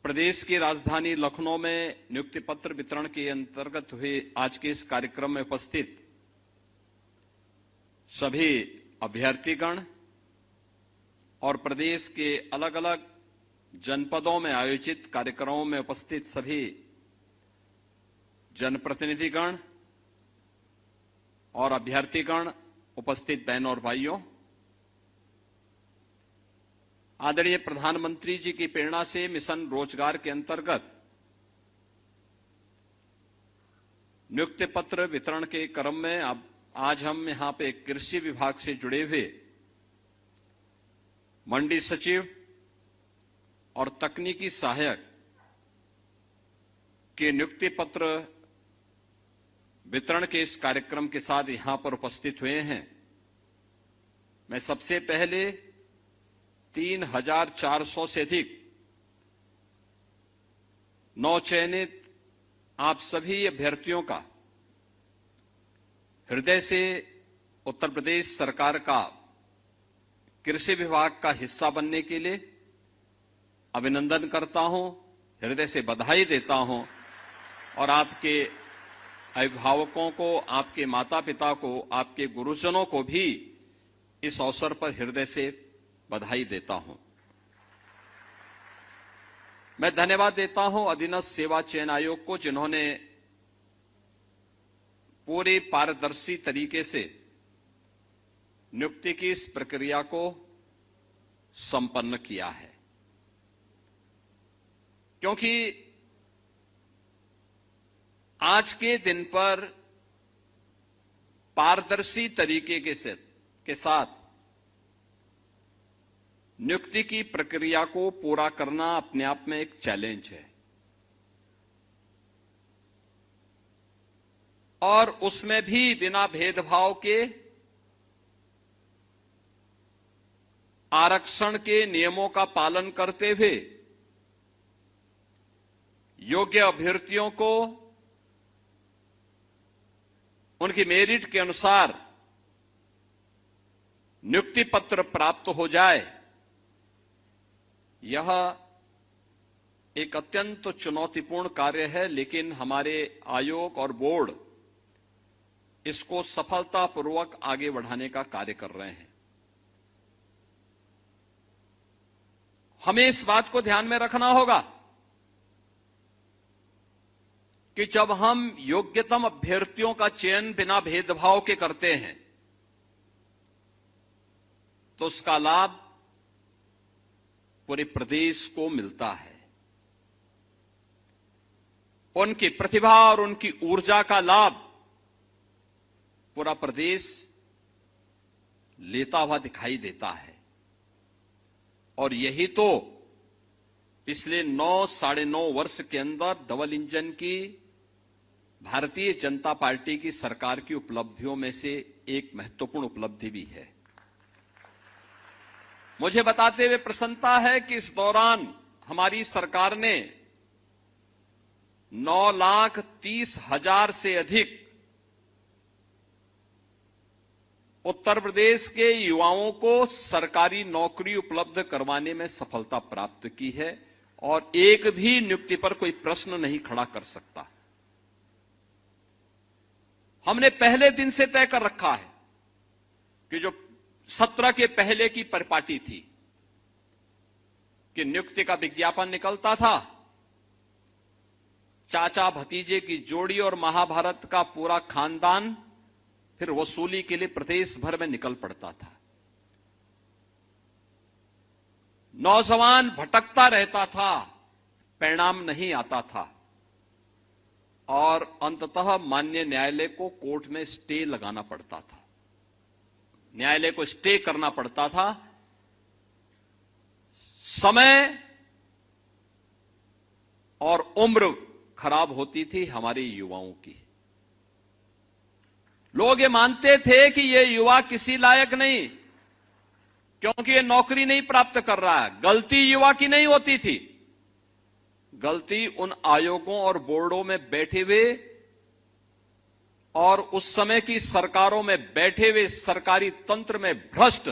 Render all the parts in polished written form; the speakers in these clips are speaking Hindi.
प्रदेश की राजधानी लखनऊ में नियुक्ति पत्र वितरण के अंतर्गत हुए आज के इस कार्यक्रम में उपस्थित सभी अभ्यर्थीगण और प्रदेश के अलग अलग जनपदों में आयोजित कार्यक्रमों में उपस्थित सभी जनप्रतिनिधिगण और अभ्यर्थीगण, उपस्थित बहनों और भाइयों, आदरणीय प्रधानमंत्री जी की प्रेरणा से मिशन रोजगार के अंतर्गत नियुक्ति पत्र वितरण के क्रम में अब आज हम यहां पे कृषि विभाग से जुड़े हुए मंडी सचिव और तकनीकी सहायक के नियुक्ति पत्र वितरण के इस कार्यक्रम के साथ यहां पर उपस्थित हुए हैं। मैं सबसे पहले 3,400 से अधिक नवचयनित आप सभी अभ्यर्थियों का हृदय से उत्तर प्रदेश सरकार का कृषि विभाग का हिस्सा बनने के लिए अभिनंदन करता हूं, हृदय से बधाई देता हूं और आपके अभिभावकों को, आपके माता पिता को, आपके गुरुजनों को भी इस अवसर पर हृदय से बधाई देता हूं। मैं धन्यवाद देता हूं अधीनस्थ सेवा चयन आयोग को, जिन्होंने पूरी पारदर्शी तरीके से नियुक्ति की इस प्रक्रिया को संपन्न किया है, क्योंकि आज के दिन पर पारदर्शी तरीके के साथ नियुक्ति की प्रक्रिया को पूरा करना अपने आप में एक चैलेंज है और उसमें भी बिना भेदभाव के आरक्षण के नियमों का पालन करते हुए योग्य अभ्यर्थियों को उनकी मेरिट के अनुसार नियुक्ति पत्र प्राप्त हो जाए, यह एक अत्यंत चुनौतीपूर्ण कार्य है। लेकिन हमारे आयोग और बोर्ड इसको सफलतापूर्वक आगे बढ़ाने का कार्य कर रहे हैं। हमें इस बात को ध्यान में रखना होगा कि जब हम योग्यतम अभ्यर्थियों का चयन बिना भेदभाव के करते हैं तो उसका लाभ पूरे प्रदेश को मिलता है। उनकी प्रतिभा और उनकी ऊर्जा का लाभ पूरा प्रदेश लेता हुआ दिखाई देता है और यही तो पिछले 9-9.5 वर्ष के अंदर डबल इंजन की भारतीय जनता पार्टी की सरकार की उपलब्धियों में से एक महत्वपूर्ण उपलब्धि भी है। मुझे बताते हुए प्रसन्नता है कि इस दौरान हमारी सरकार ने 9,30,000 से अधिक उत्तर प्रदेश के युवाओं को सरकारी नौकरी उपलब्ध करवाने में सफलता प्राप्त की है और एक भी नियुक्ति पर कोई प्रश्न नहीं खड़ा कर सकता। हमने पहले दिन से तय कर रखा है कि जो 17 के पहले की परिपाटी थी कि नियुक्ति का विज्ञापन निकलता था, चाचा भतीजे की जोड़ी और महाभारत का पूरा खानदान फिर वसूली के लिए प्रदेश भर में निकल पड़ता था। नौजवान भटकता रहता था, परिणाम नहीं आता था और अंततः माननीय न्यायालय को कोर्ट में स्टे लगाना पड़ता था, न्यायालय को स्टे करना पड़ता था। समय और उम्र खराब होती थी हमारे युवाओं की। लोग ये मानते थे कि ये युवा किसी लायक नहीं, क्योंकि ये नौकरी नहीं प्राप्त कर रहा है। गलती युवा की नहीं होती थी, गलती उन आयोगों और बोर्डों में बैठे हुए और उस समय की सरकारों में बैठे हुए सरकारी तंत्र में भ्रष्ट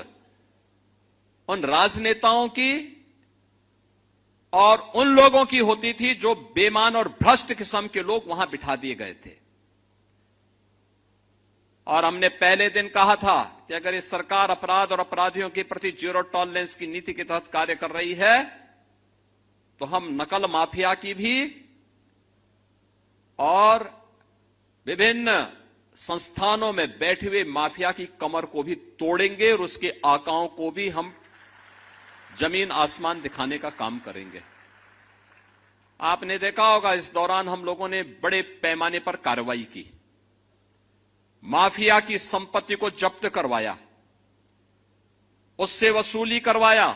उन राजनेताओं की और उन लोगों की होती थी जो बेईमान और भ्रष्ट किस्म के लोग वहां बिठा दिए गए थे। और हमने पहले दिन कहा था कि अगर इस सरकार अपराध और अपराधियों के प्रति जीरो टॉलरेंस की नीति के तहत कार्य कर रही है तो हम नकल माफिया की भी और विभिन्न संस्थानों में बैठे हुए माफिया की कमर को भी तोड़ेंगे और उसके आकाओं को भी हम जमीन आसमान दिखाने का काम करेंगे। आपने देखा होगा इस दौरान हम लोगों ने बड़े पैमाने पर कार्रवाई की, माफिया की संपत्ति को जब्त करवाया, उससे वसूली करवाया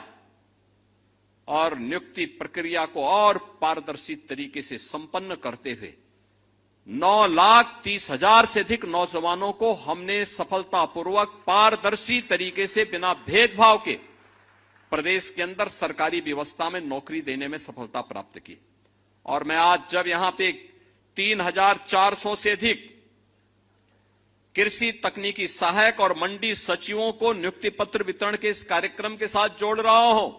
और नियुक्ति प्रक्रिया को और पारदर्शी तरीके से संपन्न करते हुए 9,30,000 से अधिक नौजवानों को हमने सफलतापूर्वक पारदर्शी तरीके से बिना भेदभाव के प्रदेश के अंदर सरकारी व्यवस्था में नौकरी देने में सफलता प्राप्त की। और मैं आज जब यहां पे 3,400 से अधिक कृषि तकनीकी सहायक और मंडी सचिवों को नियुक्ति पत्र वितरण के इस कार्यक्रम के साथ जोड़ रहा हूं,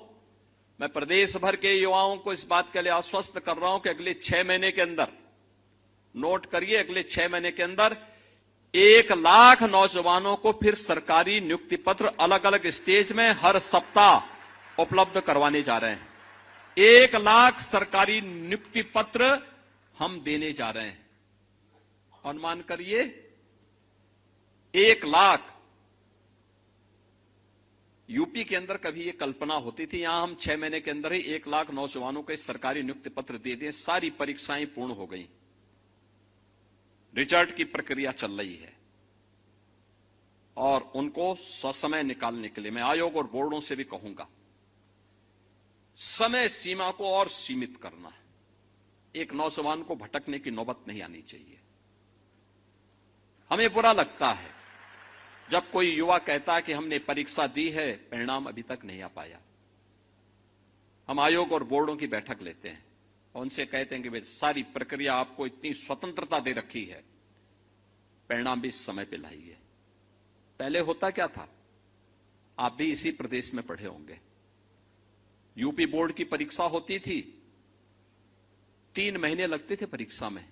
मैं प्रदेश भर के युवाओं को इस बात के लिए आश्वस्त कर रहा हूं कि अगले 6 महीने के अंदर, नोट करिए, अगले 6 महीने के अंदर 1 लाख नौजवानों को फिर सरकारी नियुक्ति पत्र अलग अलग स्टेज में हर सप्ताह उपलब्ध करवाने जा रहे हैं। 1 लाख सरकारी नियुक्ति पत्र हम देने जा रहे हैं। अनुमान करिए 1 लाख। यूपी के अंदर कभी ये कल्पना होती थी? यहां हम 6 महीने के अंदर ही 1 लाख नौजवानों को सरकारी नियुक्ति पत्र दे दिए। सारी परीक्षाएं पूर्ण हो गई, रिजल्ट की प्रक्रिया चल रही है और उनको ससमय निकालने के लिए मैं आयोग और बोर्डों से भी कहूंगा, समय सीमा को और सीमित करना। एक नौजवान को भटकने की नौबत नहीं आनी चाहिए। हमें बुरा लगता है जब कोई युवा कहता है कि हमने परीक्षा दी है, परिणाम अभी तक नहीं आ पाया। हम आयोग और बोर्डों की बैठक लेते हैं और उनसे कहते हैं कि भाई सारी प्रक्रिया आपको इतनी स्वतंत्रता दे रखी है, परिणाम भी समय पे लाइए। पहले होता क्या था? आप भी इसी प्रदेश में पढ़े होंगे। यूपी बोर्ड की परीक्षा होती थी, 3 महीने लगते थे परीक्षा में।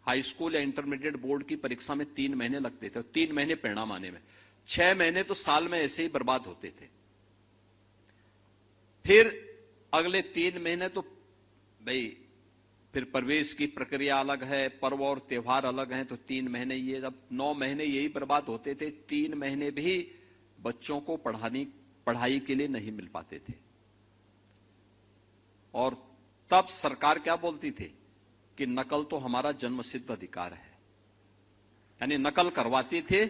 हाई स्कूल या इंटरमीडिएट बोर्ड की परीक्षा में 3 महीने लगते थे और 3 महीने परिणाम आने में। 6 महीने तो साल में ऐसे ही बर्बाद होते थे। फिर अगले 3 महीने तो भाई फिर प्रवेश की प्रक्रिया अलग है, पर्व और त्योहार अलग हैं, तो 3 महीने ये, जब 9 महीने यही बर्बाद होते थे। 3 महीने भी बच्चों को पढ़ाई के लिए नहीं मिल पाते थे। और तब सरकार क्या बोलती थी कि नकल तो हमारा जन्मसिद्ध अधिकार है, यानी नकल करवाते थे,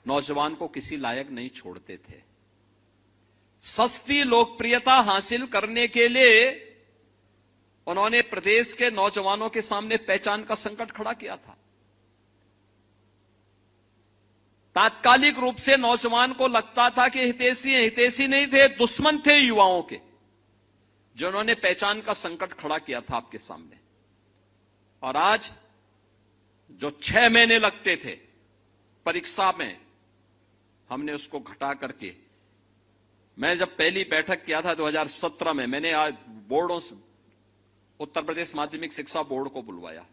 नौजवान को किसी लायक नहीं छोड़ते थे। सस्ती लोकप्रियता हासिल करने के लिए उन्होंने प्रदेश के नौजवानों के सामने पहचान का संकट खड़ा किया था। तात्कालिक रूप से नौजवान को लगता था कि हितैषी नहीं थे, दुश्मन थे युवाओं के, जिन्होंने पहचान का संकट खड़ा किया था आपके सामने। और आज जो 6 महीने लगते थे परीक्षा में, हमने उसको घटा करके, मैं जब पहली बैठक किया था 2017 में, मैंने आज बोर्डों से उत्तर प्रदेश माध्यमिक शिक्षा बोर्ड को बुलवाया।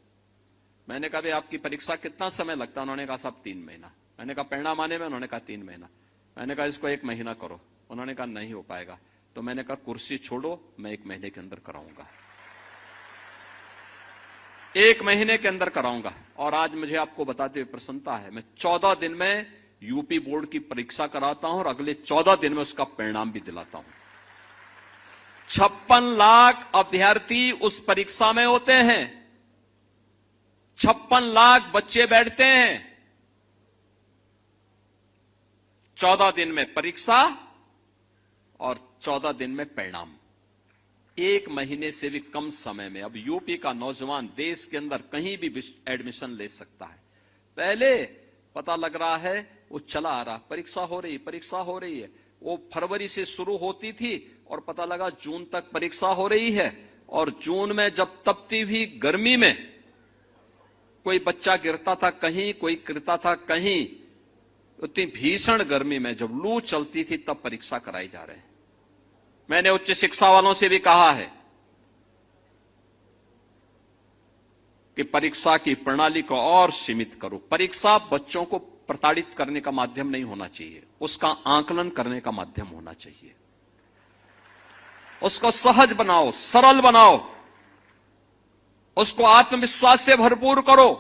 मैंने कहा भाई आपकी परीक्षा कितना समय लगता है? उन्होंने कहा साहब 3 महीना। मैंने कहा परिणाम आने में? उन्होंने कहा 3 महीना। मैंने कहा इसको 1 महीना करो। उन्होंने कहा नहीं हो पाएगा। तो मैंने कहा कुर्सी छोड़ो, मैं 1 महीने के अंदर कराऊंगा, 1 महीने के अंदर कराऊंगा। और आज मुझे आपको बताते हुए प्रसन्नता है, मैं 14 दिन में यूपी बोर्ड की परीक्षा कराता हूं और अगले 14 दिन में उसका परिणाम भी दिलाता हूं। 56 लाख अभ्यर्थी उस परीक्षा में होते हैं, 56 लाख बच्चे बैठते हैं। 14 दिन में परीक्षा और 14 दिन में परिणाम। 1 महीने से भी कम समय में अब यूपी का नौजवान देश के अंदर कहीं भी एडमिशन ले सकता है। पहले पता लग रहा है वो चला आ रहा, परीक्षा हो रही है। वो फरवरी से शुरू होती थी और पता लगा जून तक परीक्षा हो रही है। और जून में जब तपती हुई गर्मी में कोई बच्चा गिरता था कहीं, कोई गिरता था कहीं, उतनी भीषण गर्मी में जब लू चलती थी तब परीक्षा कराई जा रहे हैं। मैंने उच्च शिक्षा वालों से भी कहा है कि परीक्षा की प्रणाली को और सीमित करो। परीक्षा बच्चों को प्रताड़ित करने का माध्यम नहीं होना चाहिए, उसका आकलन करने का माध्यम होना चाहिए। उसको सहज बनाओ, सरल बनाओ, उसको आत्मविश्वास से भरपूर करो।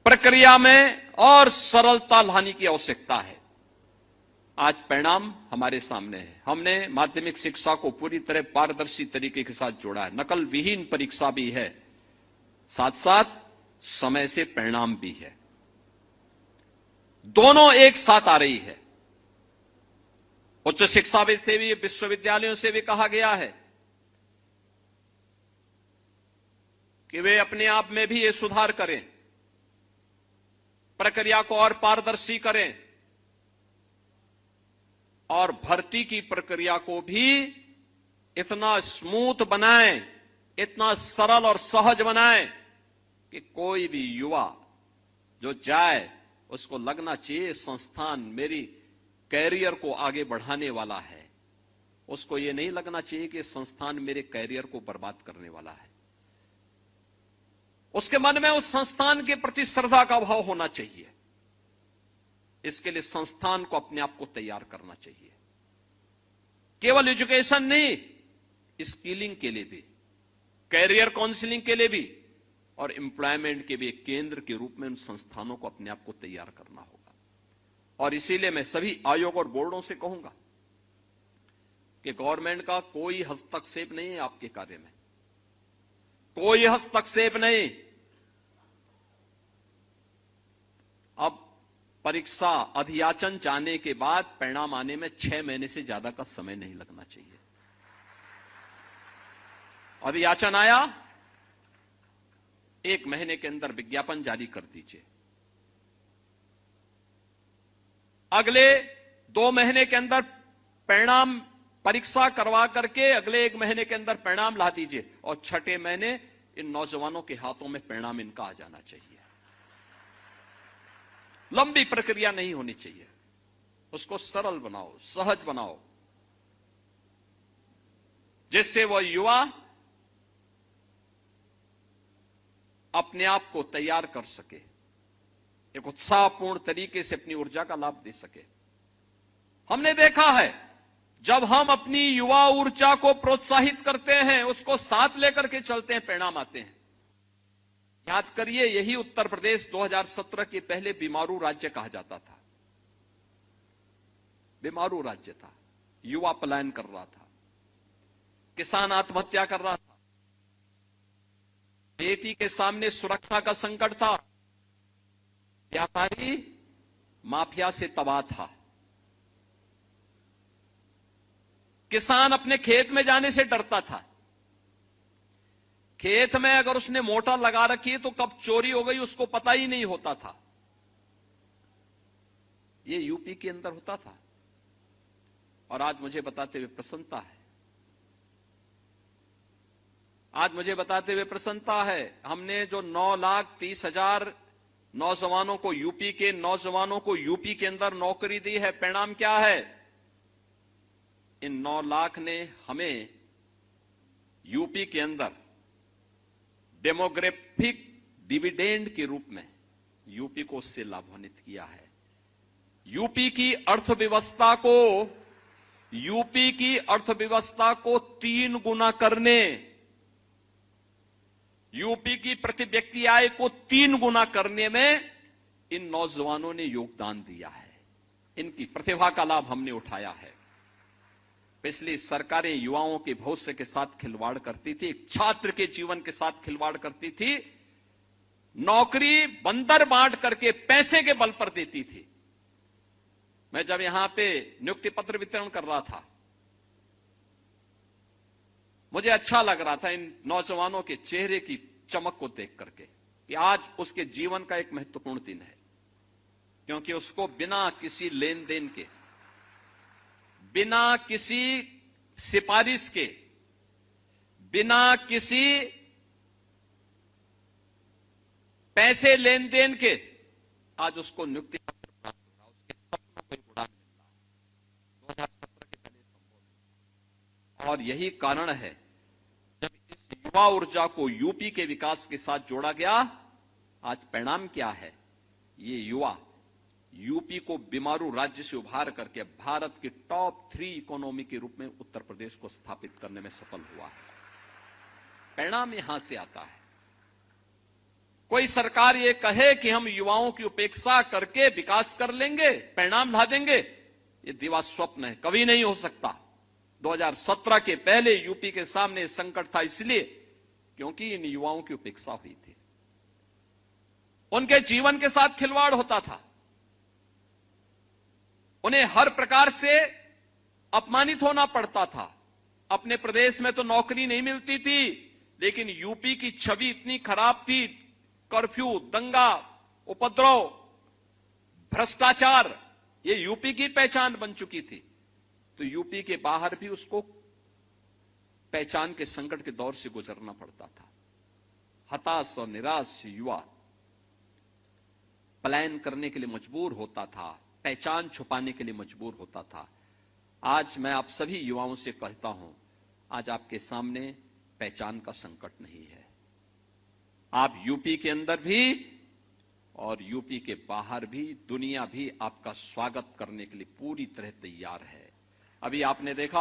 प्रक्रिया में और सरलता लाने की आवश्यकता है। आज परिणाम हमारे सामने है। हमने माध्यमिक शिक्षा को पूरी तरह पारदर्शी तरीके के साथ जोड़ा है। नकल विहीन परीक्षा भी है, साथ साथ समय से परिणाम भी है। दोनों एक साथ आ रही है। उच्च शिक्षा से भी, विश्वविद्यालयों से भी कहा गया है कि वे अपने आप में भी ये सुधार करें, प्रक्रिया को और पारदर्शी करें और भर्ती की प्रक्रिया को भी इतना स्मूथ बनाएं, इतना सरल और सहज बनाएं कि कोई भी युवा जो जाए उसको लगना चाहिए संस्थान मेरी कैरियर को आगे बढ़ाने वाला है। उसको ये नहीं लगना चाहिए कि संस्थान मेरे कैरियर को बर्बाद करने वाला है। उसके मन में उस संस्थान के प्रति श्रद्धा का भाव होना चाहिए। इसके लिए संस्थान को अपने आप को तैयार करना चाहिए। केवल एजुकेशन नहीं, स्किलिंग के लिए भी, कैरियर काउंसलिंग के लिए भी और एम्प्लॉयमेंट के भी एक केंद्र के रूप में उन संस्थानों को अपने आप को तैयार करना होगा। और इसीलिए मैं सभी आयोग और बोर्डों से कहूंगा कि गवर्नमेंट का कोई हस्तक्षेप नहीं है आपके कार्य में, कोई हस्तक्षेप नहीं। अब परीक्षा अधियाचन जाने के बाद परिणाम आने में 6 महीने से ज्यादा का समय नहीं लगना चाहिए। अधियाचन आया, 1 महीने के अंदर विज्ञापन जारी कर दीजिए। अगले 2 महीने के अंदर परिणाम परीक्षा करवा करके अगले 1 महीने के अंदर परिणाम ला दीजिए और 6ठे महीने इन नौजवानों के हाथों में परिणाम इनका आ जाना चाहिए। लंबी प्रक्रिया नहीं होनी चाहिए, उसको सरल बनाओ, सहज बनाओ, जिससे वह युवा अपने आप को तैयार कर सके, एक उत्साहपूर्ण तरीके से अपनी ऊर्जा का लाभ दे सके। हमने देखा है जब हम अपनी युवा ऊर्जा को प्रोत्साहित करते हैं, उसको साथ लेकर के चलते हैं, परिणाम आते हैं। याद करिए, यही उत्तर प्रदेश 2017 के पहले बीमारू राज्य कहा जाता था। बीमारू राज्य था, युवा पलायन कर रहा था, किसान आत्महत्या कर रहा था, बेटी के सामने सुरक्षा का संकट था, व्यापारी माफिया से तबाह था, किसान अपने खेत में जाने से डरता था। खेत में अगर उसने मोटर लगा रखी तो कब चोरी हो गई उसको पता ही नहीं होता था। ये यूपी के अंदर होता था और आज मुझे बताते हुए प्रसन्नता है, आज मुझे बताते हुए प्रसन्नता है। हमने जो 9,30,000 नौजवानों को, यूपी के नौजवानों को यूपी के अंदर नौकरी दी है। परिणाम क्या है? इन 9 लाख ने हमें यूपी के अंदर डेमोग्राफिक डिविडेंड के रूप में यूपी को उससे लाभान्वित किया है। यूपी की अर्थव्यवस्था को 3 गुना करने, यूपी की प्रति व्यक्ति आय को 3 गुना करने में इन नौजवानों ने योगदान दिया है। इनकी प्रतिभा का लाभ हमने उठाया है। पिछली सरकारें युवाओं के भविष्य के साथ खिलवाड़ करती थी, छात्र के जीवन के साथ खिलवाड़ करती थी, नौकरी बंदर बांट करके पैसे के बल पर देती थी। मैं जब यहां पे नियुक्ति पत्र वितरण कर रहा था, मुझे अच्छा लग रहा था इन नौजवानों के चेहरे की चमक को देख करके कि आज उसके जीवन का एक महत्वपूर्ण दिन है, क्योंकि उसको बिना किसी लेन देन के, बिना किसी सिफारिश के, बिना किसी पैसे लेन देन के आज उसको नियुक्ति पत्र प्राप्त हो रहा, उसके सपनों को एक उड़ान मिल रहा है। 2017 के पहले संभव है और यही कारण है जब इस युवा ऊर्जा को यूपी के विकास के साथ जोड़ा गया। आज परिणाम क्या है? ये युवा यूपी को बीमारू राज्य से उभार करके भारत के टॉप 3 इकोनॉमी के रूप में उत्तर प्रदेश को स्थापित करने में सफल हुआ है। परिणाम यहां से आता है। कोई सरकार ये कहे कि हम युवाओं की उपेक्षा करके विकास कर लेंगे, परिणाम ला देंगे, ये दिवा स्वप्न है, कभी नहीं हो सकता। 2017 के पहले यूपी के सामने संकट था, इसलिए क्योंकि इन युवाओं की उपेक्षा हुई थी, उनके जीवन के साथ खिलवाड़ होता था, उन्हें हर प्रकार से अपमानित होना पड़ता था। अपने प्रदेश में तो नौकरी नहीं मिलती थी, लेकिन यूपी की छवि इतनी खराब थी, कर्फ्यू, दंगा, उपद्रव, भ्रष्टाचार, ये यूपी की पहचान बन चुकी थी। तो यूपी के बाहर भी उसको पहचान के संकट के दौर से गुजरना पड़ता था। हताश और निराश युवा पलायन करने के लिए मजबूर होता था, पहचान छुपाने के लिए मजबूर होता था। आज मैं आप सभी युवाओं से कहता हूं, आज आपके सामने पहचान का संकट नहीं है। आप यूपी के अंदर भी और यूपी के बाहर भी, दुनिया भी आपका स्वागत करने के लिए पूरी तरह तैयार है। अभी आपने देखा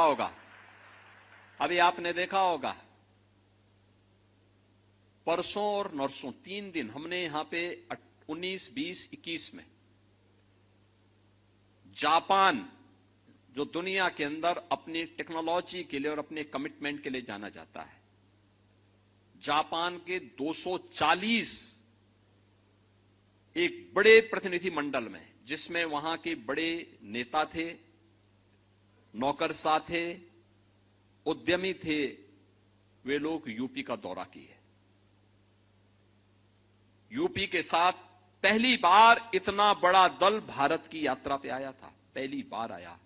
होगा परसों और नरसों 3 दिन हमने यहां पे 19, 20, 21 में जापान, जो दुनिया के अंदर अपनी टेक्नोलॉजी के लिए और अपने कमिटमेंट के लिए जाना जाता है, जापान के 240 एक बड़े प्रतिनिधि मंडल में, जिसमें वहां के बड़े नेता थे, नौकरशाह थे, उद्यमी थे, वे लोग यूपी का दौरा किए। यूपी के साथ पहली बार इतना बड़ा दल भारत की यात्रा पे आया था, पहली बार आया।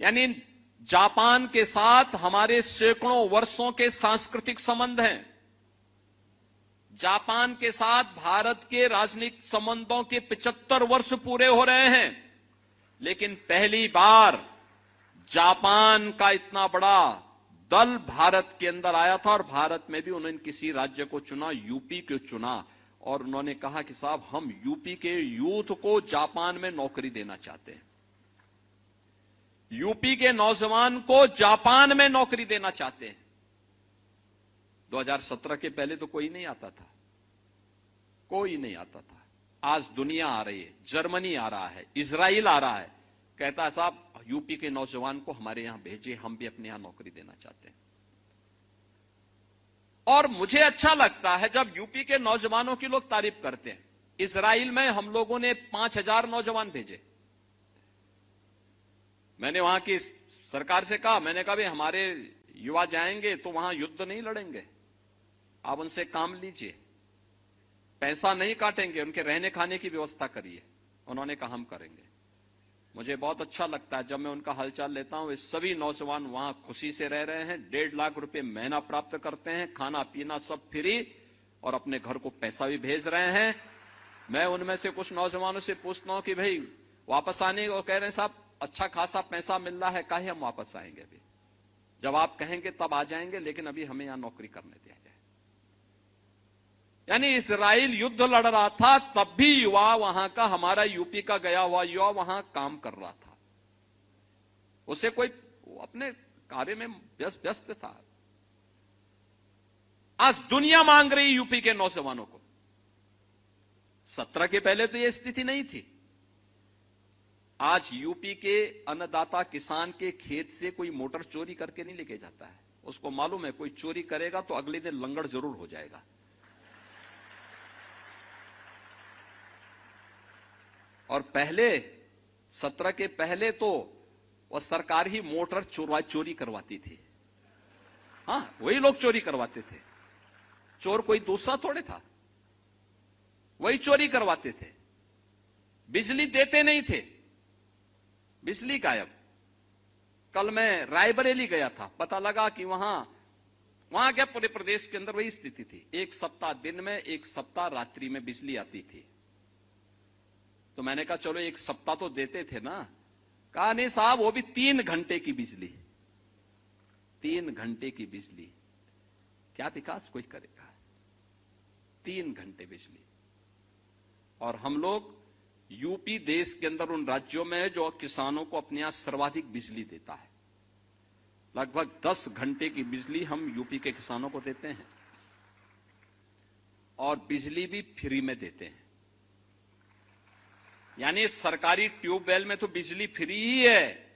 यानी जापान के साथ हमारे सैकड़ों वर्षों के सांस्कृतिक संबंध हैं। जापान के साथ भारत के राजनीतिक संबंधों के 75 वर्ष पूरे हो रहे हैं, लेकिन पहली बार जापान का इतना बड़ा दल भारत के अंदर आया था। और भारत में भी उन्होंने किसी राज्य को चुना, यूपी को चुना, और उन्होंने कहा कि साहब हम यूपी के यूथ को जापान में नौकरी देना चाहते हैं, यूपी के नौजवान को जापान में नौकरी देना चाहते हैं। 2017 के पहले तो कोई नहीं आता था, कोई नहीं आता था। आज दुनिया आ रही है, जर्मनी आ रहा है, इजराइल आ रहा है, कहता है साहब यूपी के नौजवान को हमारे यहां भेजिए, हम भी अपने यहां नौकरी देना चाहते हैं। और मुझे अच्छा लगता है जब यूपी के नौजवानों की लोग तारीफ करते हैं। इजराइल में हम लोगों ने 5000 नौजवान भेजे। मैंने वहां की सरकार से कहा, मैंने कहा भाई हमारे युवा जाएंगे तो वहां युद्ध नहीं लड़ेंगे, आप उनसे काम लीजिए, पैसा नहीं काटेंगे, उनके रहने खाने की व्यवस्था करिए। उन्होंने कहा हम करेंगे। मुझे बहुत अच्छा लगता है जब मैं उनका हालचाल लेता हूं। वे सभी नौजवान वहां खुशी से रह रहे हैं, 1.5 लाख रुपए महीना प्राप्त करते हैं, खाना पीना सब फ्री, और अपने घर को पैसा भी भेज रहे हैं। मैं उनमें से कुछ नौजवानों से पूछता हूं कि भाई वापस आने को कह रहे हैं, साहब अच्छा खासा पैसा मिल रहा है, काहे हम वापस आएंगे? अभी जब आप कहेंगे तब आ जाएंगे, लेकिन अभी हमें यहां नौकरी करने दिया जाए। यानी इजराइल युद्ध लड़ रहा था, तब भी युवा वहां का, हमारा यूपी का गया हुआ युवा वहां काम कर रहा था। उसे कोई अपने कार्य में व्यस्त था। आज दुनिया मांग रही यूपी के नौजवानों को। 17 के पहले तो यह स्थिति नहीं थी। आज यूपी के अन्नदाता किसान के खेत से कोई मोटर चोरी करके नहीं लेके जाता है। उसको मालूम है कोई चोरी करेगा तो अगले दिन लंगड़ जरूर हो जाएगा। और पहले 17 के पहले तो वह सरकार ही मोटर चोरी करवाती थी। हाँ, वही लोग चोरी करवाते थे। चोर कोई दूसरा थोड़े था, वही चोरी करवाते थे। बिजली देते नहीं थे, बिजली गायब। कल मैं रायबरेली गया था, पता लगा कि वहां क्या पूरे प्रदेश के अंदर वही स्थिति थी। 1 सप्ताह दिन में, 1 सप्ताह रात्रि में बिजली आती थी। तो मैंने कहा चलो 1 सप्ताह तो देते थे ना। कहा नहीं साहब, वो भी 3 घंटे की बिजली, 3 घंटे की बिजली, क्या विकास कोई करेगा? 3 घंटे बिजली। और हम लोग यूपी देश के अंदर उन राज्यों में है जो किसानों को अपने यहां सर्वाधिक बिजली देता है। लगभग 10 घंटे की बिजली हम यूपी के किसानों को देते हैं, और बिजली भी फ्री में देते हैं। यानी सरकारी ट्यूबवेल में तो बिजली फ्री ही है।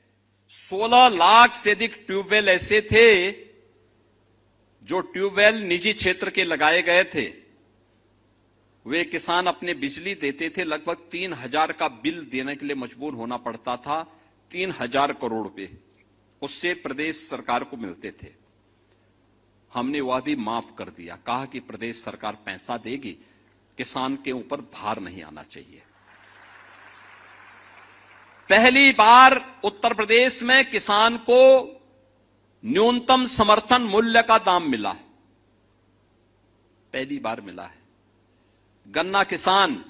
16 लाख से अधिक ट्यूबवेल ऐसे थे जो ट्यूबवेल निजी क्षेत्र के लगाए गए थे, वे किसान अपने बिजली देते थे। लगभग 3,000 का बिल देने के लिए मजबूर होना पड़ता था। 3,000 करोड़ रुपए उससे प्रदेश सरकार को मिलते थे। हमने वह भी माफ कर दिया, कहा कि प्रदेश सरकार पैसा देगी, किसान के ऊपर भार नहीं आना चाहिए। पहली बार उत्तर प्रदेश में किसान को न्यूनतम समर्थन मूल्य का दाम मिला, पहली बार मिला है। गन्ना किसान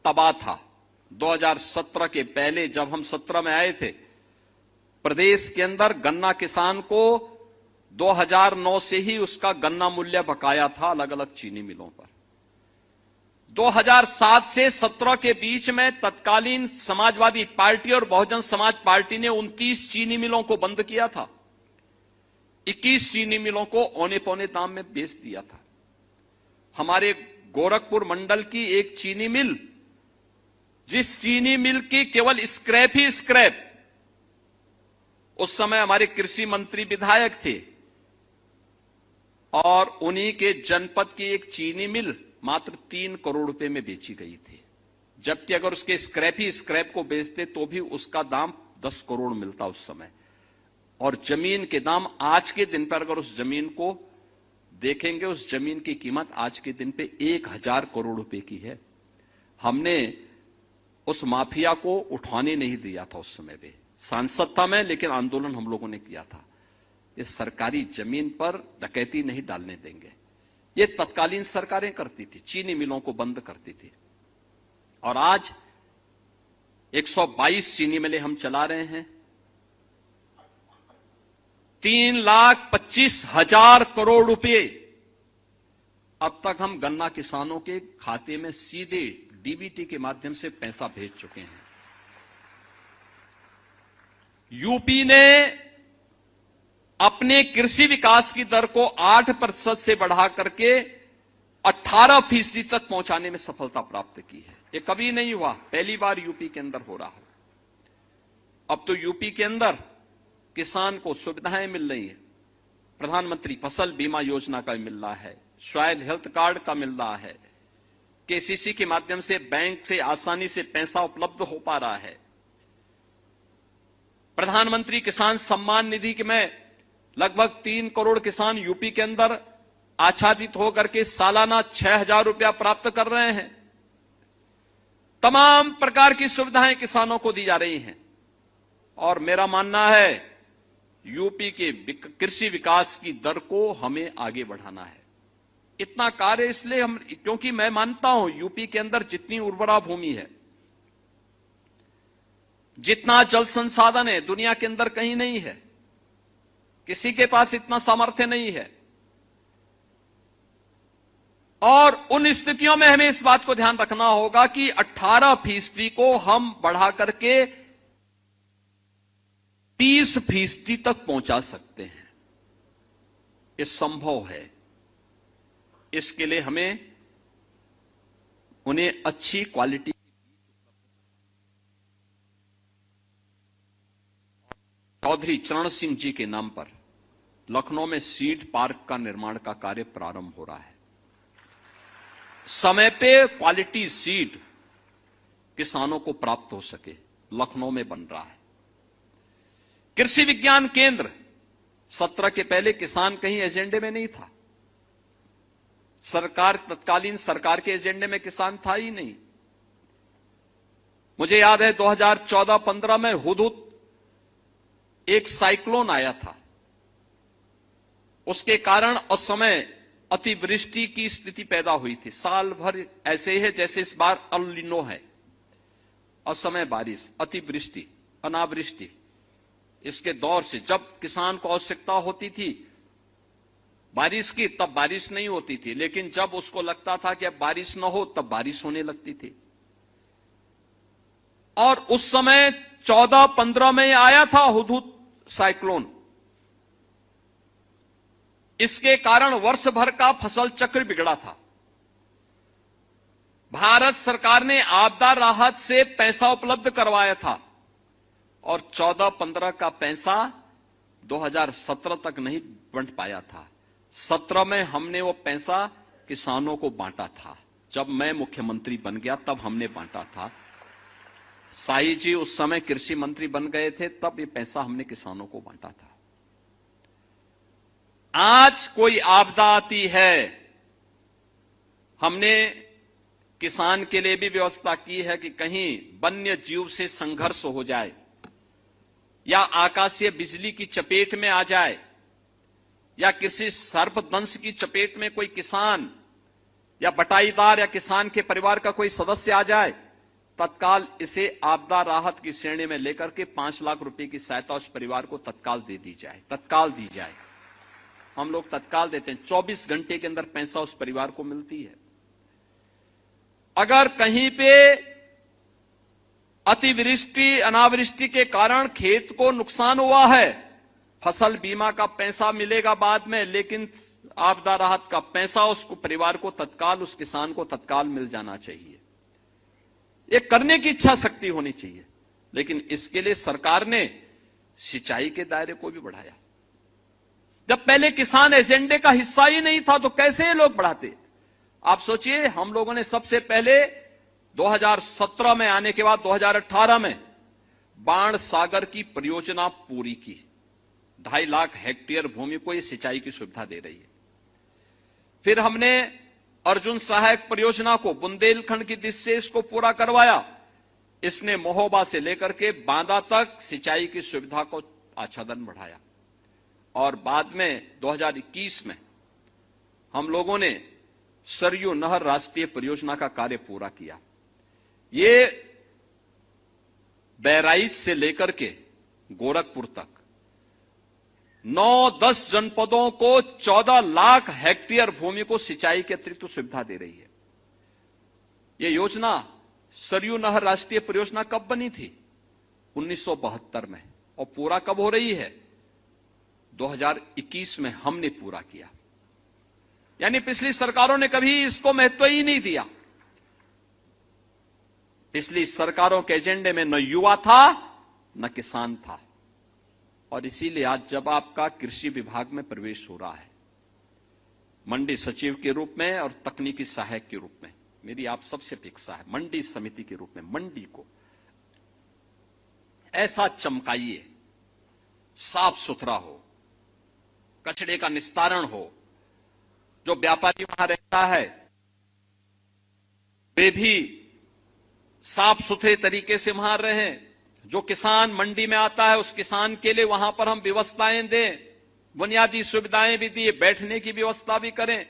तबाह था। 2017 के पहले जब हम 17 में आए थे, प्रदेश के अंदर गन्ना किसान को 2009 से ही उसका गन्ना मूल्य बकाया था अलग अलग चीनी मिलों पर। 2007 से 17 के बीच में तत्कालीन समाजवादी पार्टी और बहुजन समाज पार्टी ने 29 चीनी मिलों को बंद किया था। 21 चीनी मिलों को औने पौने दाम में बेच दिया था। हमारे गोरखपुर मंडल की एक चीनी मिल, जिस चीनी मिल की केवल स्क्रैप ही स्क्रैप, उस समय हमारे कृषि मंत्री विधायक थे, और उन्हीं के जनपद की एक चीनी मिल मात्र 3 करोड़ रुपए में बेची गई थी, जबकि अगर उसके स्क्रैप ही स्क्रैप को बेचते तो भी उसका दाम 10 करोड़ मिलता उस समय। और जमीन के दाम आज के दिन पर अगर उस जमीन को देखेंगे, उस जमीन की कीमत आज के दिन पे 1,000 करोड़ रुपए की है। हमने उस माफिया को उठाने नहीं दिया था उस समय पे, सांसद था मैं, लेकिन आंदोलन हम लोगों ने किया था। इस सरकारी जमीन पर डकैती नहीं डालने देंगे। ये तत्कालीन सरकारें करती थी, चीनी मिलों को बंद करती थी। और आज 122 चीनी मिलें हम चला रहे हैं। 3,25,000 करोड़ रुपए अब तक हम गन्ना किसानों के खाते में सीधे डीबीटी के माध्यम से पैसा भेज चुके हैं। यूपी ने अपने कृषि विकास की दर को 8% से बढ़ा करके 18% तक पहुंचाने में सफलता प्राप्त की है। ये कभी नहीं हुआ, पहली बार यूपी के अंदर हो रहा है। अब तो यूपी के अंदर किसान को सुविधाएं मिल रही है। प्रधानमंत्री फसल बीमा योजना का मिल रहा है, सॉइल हेल्थ कार्ड का मिल रहा है, केसीसी के माध्यम से बैंक से आसानी से पैसा उपलब्ध हो पा रहा है। प्रधानमंत्री किसान सम्मान निधि में लगभग 3 करोड़ किसान यूपी के अंदर आच्छादित होकर के सालाना 6,000 रुपया प्राप्त कर रहे हैं। तमाम प्रकार की सुविधाएं किसानों को दी जा रही हैं। और मेरा मानना है यूपी के कृषि विकास की दर को हमें आगे बढ़ाना है। इतना कार्य इसलिए क्योंकि मैं मानता हूं यूपी के अंदर जितनी उर्वरा भूमि है, जितना जल संसाधन है, दुनिया के अंदर कहीं नहीं है। किसी के पास इतना सामर्थ्य नहीं है। और उन स्थितियों में हमें इस बात को ध्यान रखना होगा कि 18% को हम बढ़ा करके 30% तक पहुंचा सकते हैं। ये संभव है। इसके लिए हमें उन्हें अच्छी क्वालिटी चौधरी चरण सिंह जी के नाम पर लखनऊ में सीड पार्क का निर्माण का कार्य प्रारंभ हो रहा है। समय पे क्वालिटी सीड किसानों को प्राप्त हो सके, लखनऊ में बन रहा है। कृषि विज्ञान केंद्र 17 के पहले किसान कहीं एजेंडे में नहीं था। तत्कालीन सरकार के एजेंडे में किसान था ही नहीं। मुझे याद है 2014-15 में हुदहुद एक साइक्लोन आया था। उसके कारण उस समय अतिवृष्टि की स्थिति पैदा हुई थी। साल भर ऐसे ही है जैसे इस बार अल नीनो है। असमय बारिश, अतिवृष्टि, अनावृष्टि। इसके दौर से, जब किसान को आवश्यकता होती थी बारिश की तब बारिश नहीं होती थी, लेकिन जब उसको लगता था कि अब बारिश न हो तब बारिश होने लगती थी। और उस समय 14-15 में आया था हुदहुद साइक्लोन। इसके कारण वर्ष भर का फसल चक्र बिगड़ा था। भारत सरकार ने आपदा राहत से पैसा उपलब्ध करवाया था और 14-15 का पैसा 2017 तक नहीं बंट पाया था। 17 में हमने वो पैसा किसानों को बांटा था। जब मैं मुख्यमंत्री बन गया तब हमने बांटा था। शाही जी उस समय कृषि मंत्री बन गए थे, तब ये पैसा हमने किसानों को बांटा था। आज कोई आपदा आती है, हमने किसान के लिए भी व्यवस्था की है कि कहीं वन्य जीव से संघर्ष हो जाए या आकाशीय बिजली की चपेट में आ जाए या किसी सर्पदंश की चपेट में कोई किसान या बटाईदार या किसान के परिवार का कोई सदस्य आ जाए, तत्काल इसे आपदा राहत की श्रेणी में लेकर के 5 लाख रुपए की सहायता उस परिवार को तत्काल दे दी जाए। तत्काल दी जाए। हम लोग तत्काल देते हैं, 24 घंटे के अंदर पैसा उस परिवार को मिलती है। अगर कहीं पे अतिवृष्टि अनावृष्टि के कारण खेत को नुकसान हुआ है, फसल बीमा का पैसा मिलेगा बाद में, लेकिन आपदा राहत का पैसा उसको परिवार को तत्काल, उस किसान को तत्काल मिल जाना चाहिए। ये करने की इच्छा शक्ति होनी चाहिए। लेकिन इसके लिए सरकार ने सिंचाई के दायरे को भी बढ़ाया। जब पहले किसान एजेंडे का हिस्सा ही नहीं था तो कैसे ये लोग बढ़ाते? आप सोचिए, हम लोगों ने सबसे पहले 2017 में आने के बाद 2018 में बाण सागर की परियोजना पूरी की। 2.5 लाख हेक्टेयर भूमि को ये सिंचाई की सुविधा दे रही है। फिर हमने अर्जुन सहायक परियोजना को बुंदेलखंड की दिशा से इसको पूरा करवाया। इसने महोबा से लेकर के बांदा तक सिंचाई की सुविधा को आच्छादन बढ़ाया। और बाद में 2021 में हम लोगों ने सरयू नहर राष्ट्रीय परियोजना का कार्य पूरा किया। ये बहराइच से लेकर के गोरखपुर तक 9-10 जनपदों को 14 लाख हेक्टेयर भूमि को सिंचाई के अतिरिक्त सुविधा दे रही है। यह योजना सरयू नहर राष्ट्रीय परियोजना कब बनी थी? 1972 में। और पूरा कब हो रही है? 2021 में हमने पूरा किया। यानी पिछली सरकारों ने कभी इसको महत्व ही नहीं दिया। पिछली सरकारों के एजेंडे में न युवा था न किसान था। और इसीलिए आज जब आपका कृषि विभाग में प्रवेश हो रहा है, मंडी सचिव के रूप में और तकनीकी सहायक के रूप में, मेरी आप सबसे अपेक्षा है मंडी समिति के रूप में मंडी को ऐसा चमकाइए, साफ सुथरा हो, कचरे का निस्तारण हो, जो व्यापारी वहां रहता है वे भी साफ सुथरे तरीके से वहां रहें। जो किसान मंडी में आता है उस किसान के लिए वहां पर हम व्यवस्थाएं दें, बुनियादी सुविधाएं भी दिए, बैठने की व्यवस्था भी करें,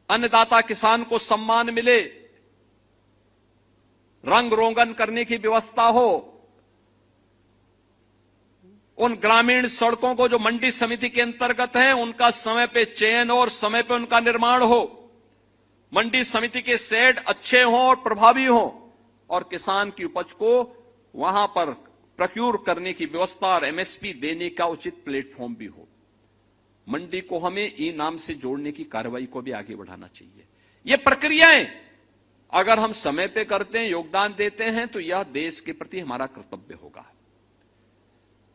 अन्नदाता किसान को सम्मान मिले, रंग रोगन करने की व्यवस्था हो। उन ग्रामीण सड़कों को जो मंडी समिति के अंतर्गत हैं उनका समय पे चयन और समय पे उनका निर्माण हो। मंडी समिति के शेड अच्छे हों और प्रभावी हों और किसान की उपज को वहां पर प्रोक्योर करने की व्यवस्था और एमएसपी देने का उचित प्लेटफॉर्म भी हो। मंडी को हमें ई नाम से जोड़ने की कार्रवाई को भी आगे बढ़ाना चाहिए। ये प्रक्रियाएं अगर हम समय पे करते हैं, योगदान देते हैं, तो यह देश के प्रति हमारा कर्तव्य होगा।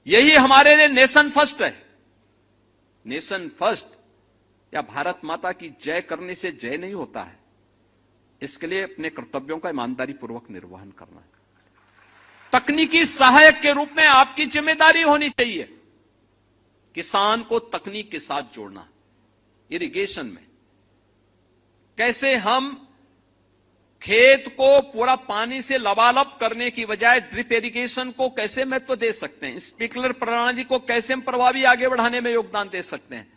यही हमारे लिए नेशन फर्स्ट है। नेशन फर्स्ट या भारत माता की जय करने से जय नहीं होता है। इसके लिए अपने कर्तव्यों का ईमानदारी पूर्वक निर्वहन करना है। तकनीकी सहायक के रूप में आपकी जिम्मेदारी होनी चाहिए किसान को तकनीक के साथ जोड़ना। इरिगेशन में कैसे हम खेत को पूरा पानी से लबालब करने की बजाय ड्रिप इरिगेशन को कैसे महत्व दे सकते हैं, स्प्रिंकलर प्रणाली को कैसे हम प्रभावी आगे बढ़ाने में योगदान दे सकते हैं,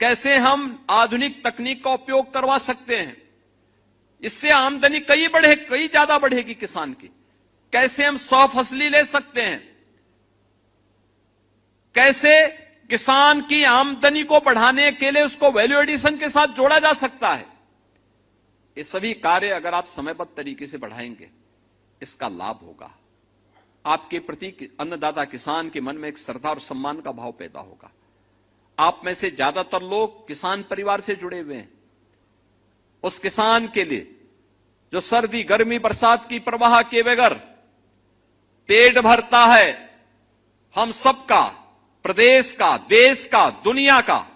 कैसे हम आधुनिक तकनीक का उपयोग करवा सकते हैं, इससे आमदनी कई ज्यादा बढ़ेगी किसान की। कैसे हम 100 फसली ले सकते हैं, कैसे किसान की आमदनी को बढ़ाने के लिए उसको वैल्यू एडिशन के साथ जोड़ा जा सकता है। ये सभी कार्य अगर आप समयबद्ध तरीके से बढ़ाएंगे, इसका लाभ होगा। आपके प्रति अन्नदाता किसान के मन में एक श्रद्धा और सम्मान का भाव पैदा होगा। आप में से ज्यादातर लोग किसान परिवार से जुड़े हुए हैं। उस किसान के लिए जो सर्दी, गर्मी, बरसात की परवाह किए बगैर पेट भरता है, हम सबका, प्रदेश का, देश का, दुनिया का,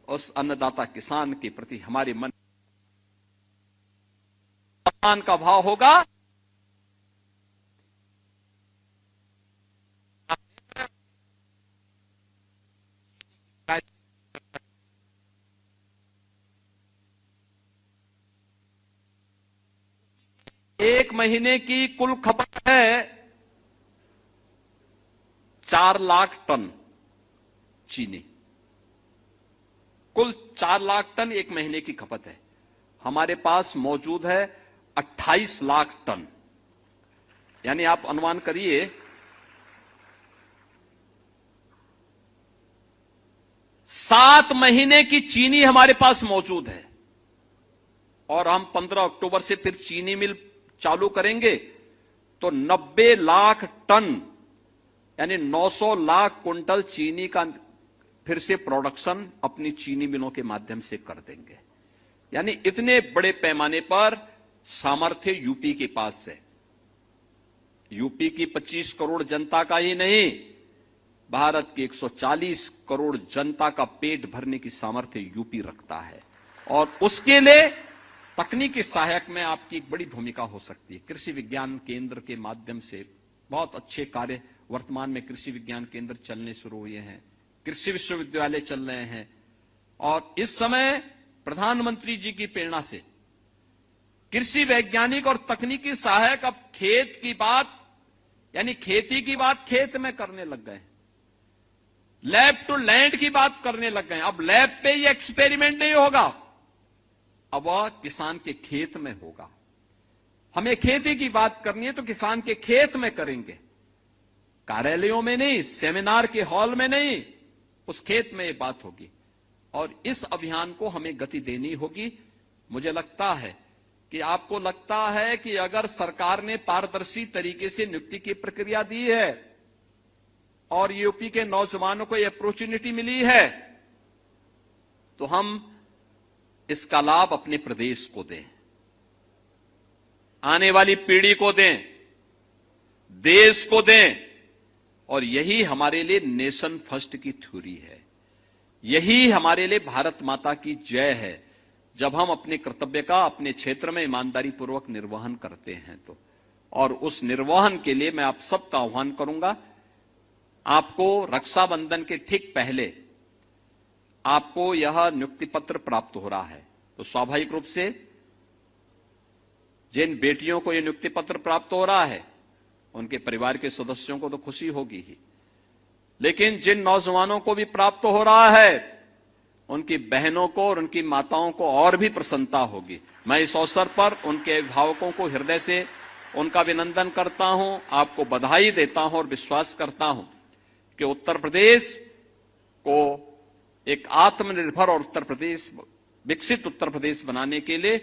उस अन्नदाता किसान के प्रति हमारे मन सम्मान का भाव होगा। एक महीने की कुल खपत है 4 लाख टन चीनी। कुल 4 लाख टन एक महीने की खपत है। हमारे पास मौजूद है 28 लाख टन। यानी आप अनुमान करिए 7 महीने की चीनी हमारे पास मौजूद है। और हम 15 अक्टूबर से फिर चीनी मिल चालू करेंगे तो 90 लाख टन यानी 900 लाख कुंटल चीनी का फिर से प्रोडक्शन अपनी चीनी मिलों के माध्यम से कर देंगे। यानी इतने बड़े पैमाने पर सामर्थ्य यूपी के पास है। यूपी की 25 करोड़ जनता का ही नहीं, भारत की 140 करोड़ जनता का पेट भरने की सामर्थ्य यूपी रखता है। और उसके लिए तकनीकी सहायक में आपकी एक बड़ी भूमिका हो सकती है। कृषि विज्ञान केंद्र के माध्यम से बहुत अच्छे कार्य वर्तमान में कृषि विज्ञान केंद्र चलने शुरू हुए हैं, कृषि विश्वविद्यालय चल रहे हैं। और इस समय प्रधानमंत्री जी की प्रेरणा से कृषि वैज्ञानिक और तकनीकी सहायक अब खेत की बात यानी खेती की बात खेत में करने लग गए। लैब टू लैंड की बात करने लग गए। अब लैब पे ये एक्सपेरिमेंट नहीं होगा, अब वह किसान के खेत में होगा। हमें खेती की बात करनी है तो किसान के खेत में करेंगे, कार्यालयों में नहीं, सेमिनार के हॉल में नहीं, उस खेत में ये बात होगी। और इस अभियान को हमें गति देनी होगी। मुझे लगता है कि आपको लगता है कि अगर सरकार ने पारदर्शी तरीके से नियुक्ति की प्रक्रिया दी है और यूपी के नौजवानों को ये अपॉर्चुनिटी मिली है, तो हम इसका लाभ अपने प्रदेश को दें, आने वाली पीढ़ी को दें, देश को दें। और यही हमारे लिए नेशन फर्स्ट की थ्योरी है, यही हमारे लिए भारत माता की जय है। जब हम अपने कर्तव्य का अपने क्षेत्र में ईमानदारी पूर्वक निर्वहन करते हैं तो, और उस निर्वहन के लिए मैं आप सबका आह्वान करूंगा। आपको रक्षाबंधन के ठीक पहले आपको यह नियुक्ति पत्र प्राप्त हो रहा है, तो स्वाभाविक रूप से जिन बेटियों को यह नियुक्ति पत्र प्राप्त हो रहा है उनके परिवार के सदस्यों को तो खुशी होगी ही, लेकिन जिन नौजवानों को भी प्राप्त हो रहा है उनकी बहनों को और उनकी माताओं को और भी प्रसन्नता होगी। मैं इस अवसर पर उनके अभिभावकों को हृदय से उनका अभिनंदन करता हूं, आपको बधाई देता हूं और विश्वास करता हूं कि उत्तर प्रदेश को एक आत्मनिर्भर और उत्तर प्रदेश, विकसित उत्तर प्रदेश बनाने के लिए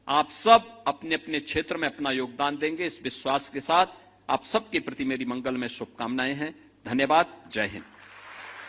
आप सब अपने अपने क्षेत्र में अपना योगदान देंगे। इस विश्वास के साथ आप सबके प्रति मेरी मंगलमय शुभकामनाएं हैं। धन्यवाद। जय हिंद।